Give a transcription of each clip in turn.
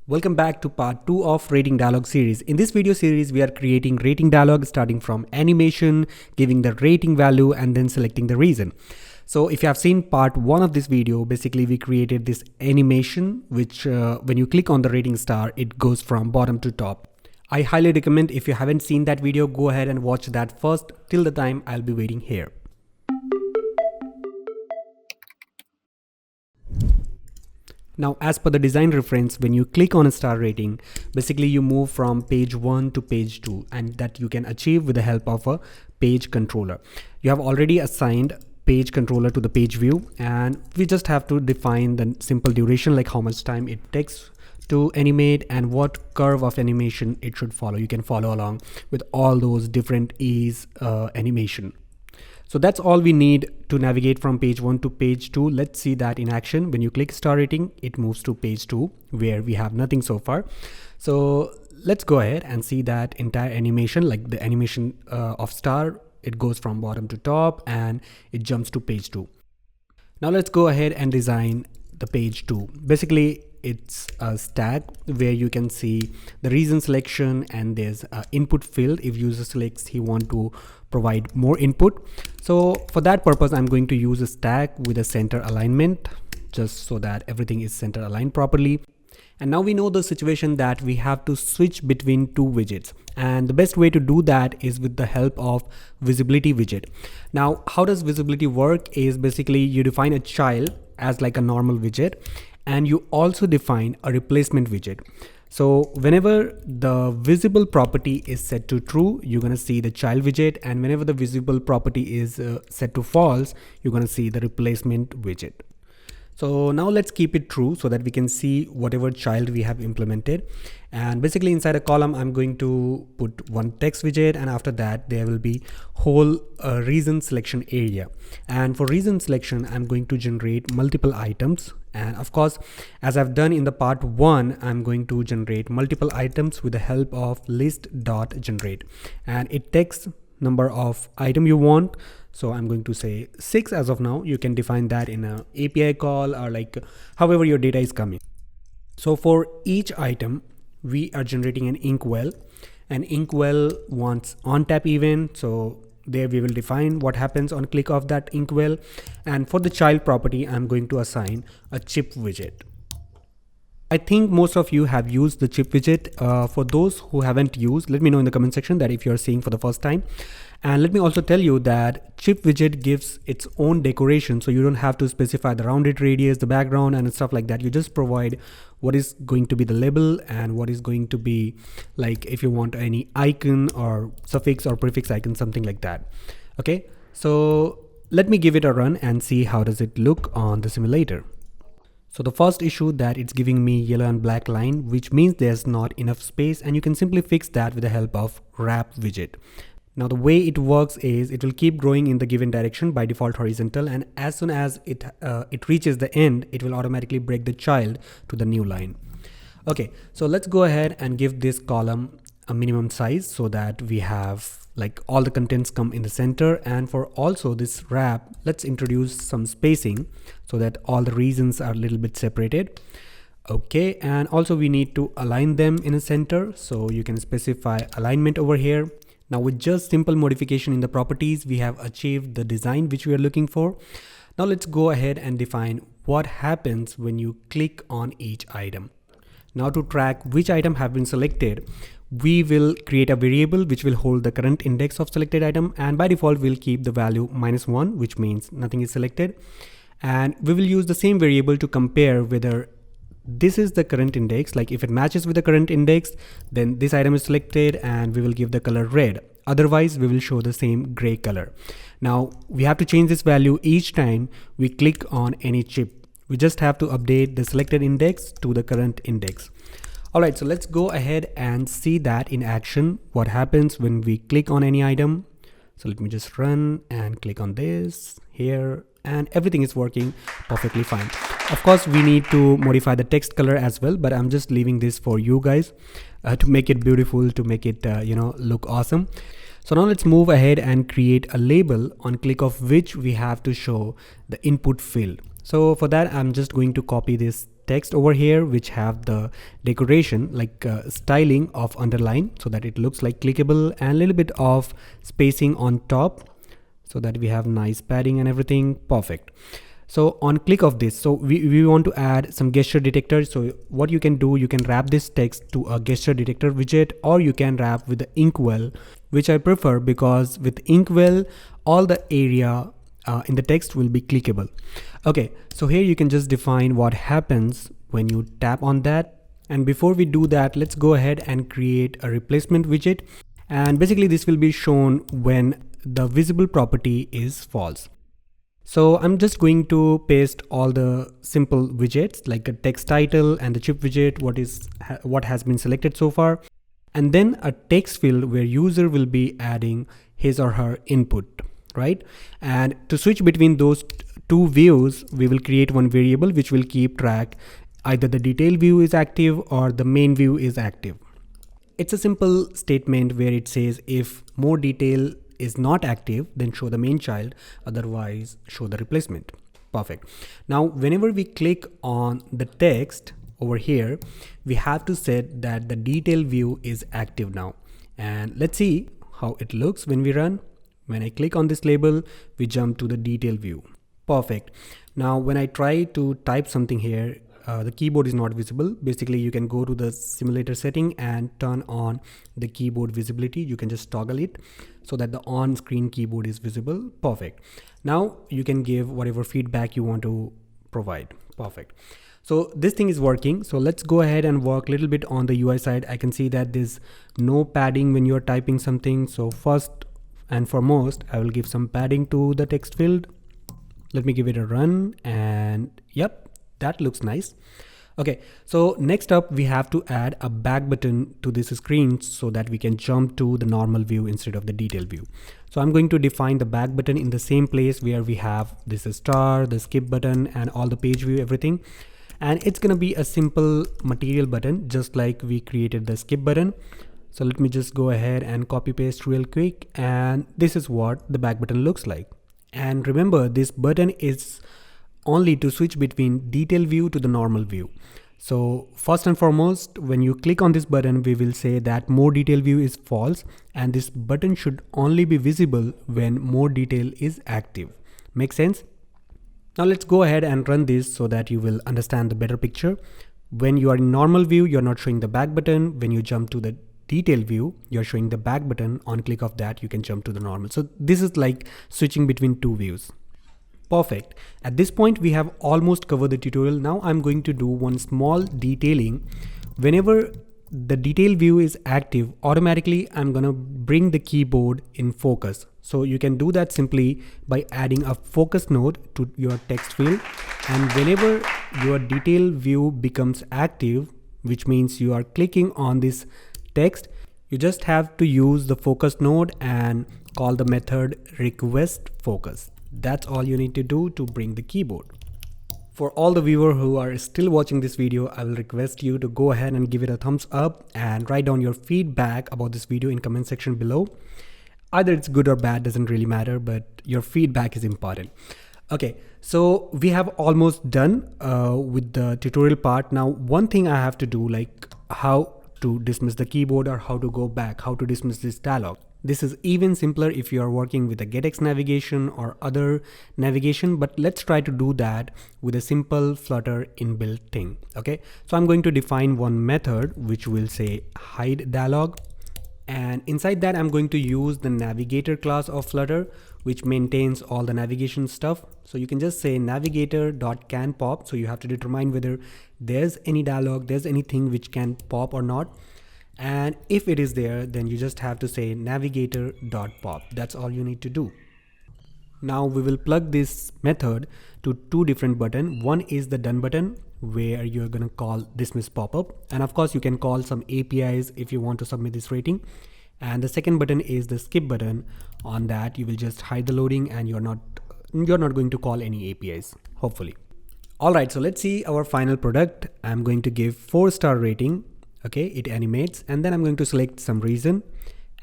Welcome back to part 2 of Rating Dialogue series. In this video series, we are creating rating dialogue starting from animation, giving the rating value and then selecting the reason. So if you have seen part 1 of this video, basically we created this animation which when you click on the rating star, it goes from bottom to top. I highly recommend if you haven't seen that video, go ahead and watch that first. Till the time, I'll be waiting here. Now, as per the design reference, when you click on a star rating, basically you move from page 1 to page 2, and that you can achieve with the help of a page controller. You have already assigned page controller to the page view, and we just have to define the simple duration, like how much time it takes to animate and what curve of animation it should follow. You can follow along with all those different ease animation. So that's all we need to navigate from page 1 to page 2. Let's see that in action. When you click star rating, it moves to page 2 where we have nothing so far. So let's go ahead and see that entire animation, like the animation of star. It goes from bottom to top and it jumps to page 2. Now let's go ahead and design the page 2. Basically, it's a stack where you can see the reason selection, and there's an input field. If user selects he want to provide more input, so for that purpose I'm going to use a stack with a center alignment, just so that everything is center aligned properly. And now we know the situation that we have to switch between two widgets, and the best way to do that is with the help of visibility widget. Now how does visibility work is basically you define a child as like a normal widget, and you also define a replacement widget. So whenever the visible property is set to true, you're going to see the child widget, and whenever the visible property is set to false, you're going to see the replacement widget. So now let's keep it true so that we can see whatever child we have implemented. And basically inside a column, I'm going to put one text widget, and after that there will be whole reason selection area. And for reason selection, I'm going to generate multiple items. And of course, as I've done in the part 1, I'm going to generate multiple items with the help of list.generate. And it takes number of item you want. So I'm going to say 6 as of now. You can define that in a API call or like however your data is coming. So for each item, we are generating an inkwell, and inkwell wants on tap event. So there we will define what happens on click of that inkwell. And for the child property, I'm going to assign a chip widget. I think most of you have used the chip widget. For those who haven't used, let me know in the comment section that if you're seeing for the first time. And let me also tell you that chip widget gives its own decoration, so you don't have to specify the rounded radius, the background and stuff like that. You just provide what is going to be the label and what is going to be, like if you want any icon or suffix or prefix icon, something like that. Okay, so let me give it a run and see how does it look on the simulator. So the first issue that it's giving me yellow and black line, which means there's not enough space, and you can simply fix that with the help of wrap widget. Now the way it works is it will keep growing in the given direction by default horizontal, and as soon as it reaches the end, it will automatically break the child to the new line. Okay, so let's go ahead and give this column a minimum size so that we have like all the contents come in the center. And for also this wrap, let's introduce some spacing so that all the reasons are a little bit separated. Okay, and also we need to align them in a center, so you can specify alignment over here. Now with just simple modification in the properties, we have achieved the design which we are looking for. Now let's go ahead and define what happens when you click on each item. Now to track which item have been selected, we will create a variable which will hold the current index of selected item, and by default we'll keep the value -1, which means nothing is selected. And we will use the same variable to compare whether this is the current index. Like if it matches with the current index, then this item is selected and we will give the color red. Otherwise we will show the same gray color. Now we have to change this value each time we click on any chip. We just have to update the selected index to the current index. Alright, so let's go ahead and see that in action, what happens when we click on any item. So let me just run and click on this here, and everything is working perfectly fine. Of course, we need to modify the text color as well, but I'm just leaving this for you guys to make it beautiful, to make it look awesome. So now let's move ahead and create a label on click of which we have to show the input field. So for that, I'm just going to copy this text over here which have the decoration like styling of underline so that it looks like clickable, and a little bit of spacing on top so that we have nice padding and everything. Perfect. So on click of this, so we want to add some gesture detector. So what you can do, you can wrap this text to a gesture detector widget, or you can wrap with the Inkwell, which I prefer because with Inkwell all the area in the text will be clickable. Okay, so here you can just define what happens when you tap on that. And before we do that, let's go ahead and create a replacement widget. And basically this will be shown when the visible property is false. So I'm just going to paste all the simple widgets like a text title and the chip widget, what has been selected so far, and then a text field where user will be adding his or her input, right? And to switch between those two views, we will create one variable which will keep track either the detail view is active or the main view is active. It's a simple statement where it says if more detail is not active, then show the main child, otherwise show the replacement. Perfect. Now whenever we click on the text over here, we have to set that the detail view is active now. And let's see how it looks when we run. When I click on this label, we jump to the detail view. Perfect. Now when I try to type something here, the keyboard is not visible. Basically you can go to the simulator setting and turn on the keyboard visibility. You can just toggle it so that the on-screen keyboard is visible. Perfect. Now you can give whatever feedback you want to provide. Perfect. So this thing is working. So let's go ahead and work a little bit on the UI side. I can see that there's no padding when you're typing something. So first and foremost, I will give some padding to the text field. Let me give it a run, and yep, that looks nice. Okay, so next up we have to add a back button to this screen so that we can jump to the normal view instead of the detail view. So I'm going to define the back button in the same place where we have this star, the skip button, and all the page view, everything. And it's gonna be a simple material button just like we created the skip button. So let me just go ahead and copy paste real quick, and this is what the back button looks like. And remember, this button is only to switch between detail view to the normal view. So first and foremost, when you click on this button, we will say that more detail view is false, and this button should only be visible when more detail is active. Make sense? Now let's go ahead and run this so that you will understand the better picture. When you are in normal view, you're not showing the back button. When you jump to the detail view, you're showing the back button. On click of that, you can jump to the normal. So this is like switching between two views. Perfect. At this point, we have almost covered the tutorial. Now I'm going to do one small detailing. Whenever the detail view is active, automatically I'm gonna bring the keyboard in focus. So you can do that simply by adding a focus node to your text field. And whenever your detail view becomes active, which means you are clicking on this text, you just have to use the focus node and call the method request focus. That's all you need to do to bring the keyboard. For all the viewers who are still watching this video, I will request you to go ahead and give it a thumbs up and write down your feedback about this video in comment section below. Either it's good or bad, doesn't really matter, but your feedback is important. Okay, so we have almost done with the tutorial part. Now, one thing I have to do, like how to dismiss the keyboard or how to go back, how to dismiss this dialog. This is even simpler if you are working with a getX navigation or other navigation, but let's try to do that with a simple Flutter inbuilt thing. Okay, so I'm going to define one method which will say hide dialog, and inside that I'm going to use the navigator class of Flutter, which maintains all the navigation stuff. So you can just say navigator.canPop. So you have to determine whether there's any dialog, there's anything which can pop or not. And if it is there, then you just have to say navigator.pop. That's all you need to do. Now we will plug this method to two different buttons. One is the done button where you're going to call dismiss popup. And of course you can call some APIs if you want to submit this rating. And the second button is the skip button. On that you will just hide the loading and you're not going to call any APIs, hopefully. All right, so let's see our final product. I'm going to give 4-star rating. Okay, it animates, and then I'm going to select some reason,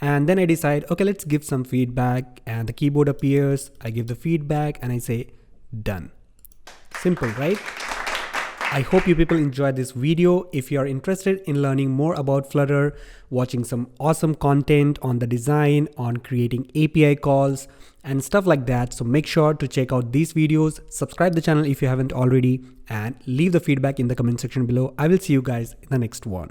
and then I decide, okay, let's give some feedback, and the keyboard appears. I give the feedback and I say done. Simple, right? I hope you people enjoyed this video. If you are interested in learning more about Flutter, watching some awesome content on the design, on creating API calls and stuff like that, so make sure to check out these videos, subscribe the channel if you haven't already, and leave the feedback in the comment section below. I will see you guys in the next one.